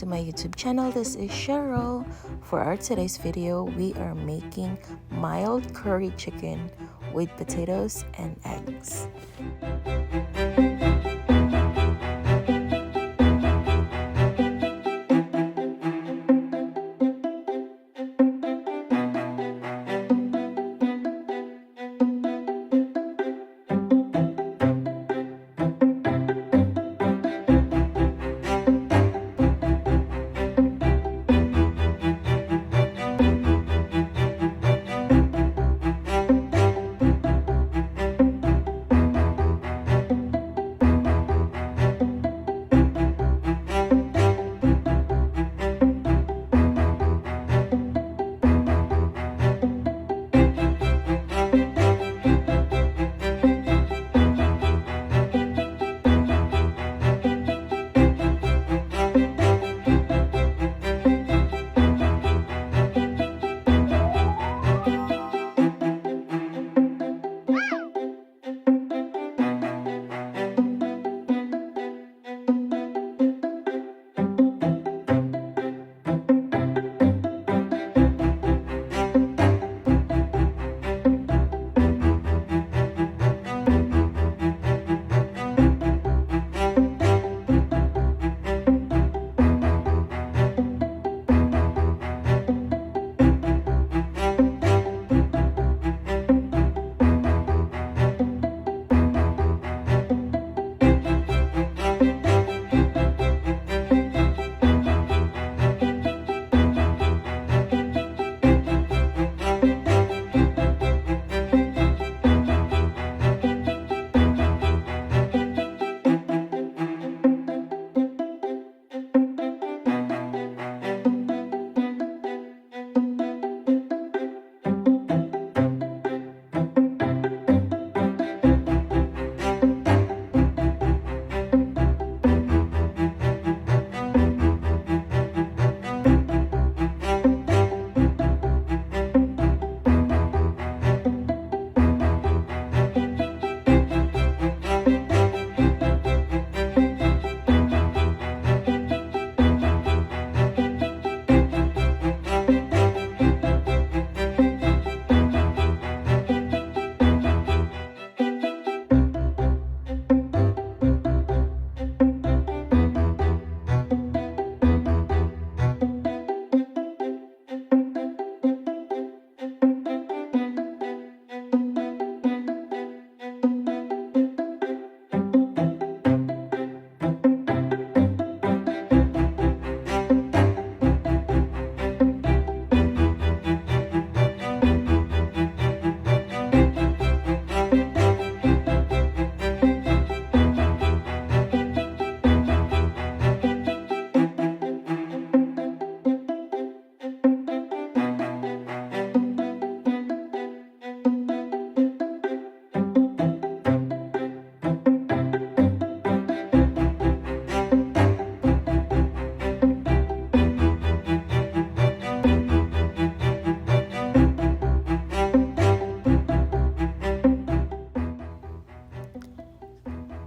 to my YouTube channel. This is Cheryl. For our today's video, we are making mild curry chicken with potatoes and eggs.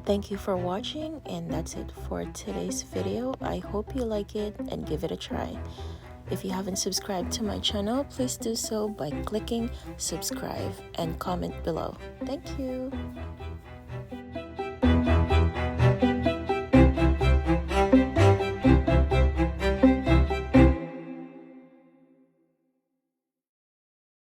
Thank you for watching, and that's it for today's video. I hope you like it and give it a try. If you haven't subscribed to my channel, please do so by clicking subscribe and comment below. Thank you.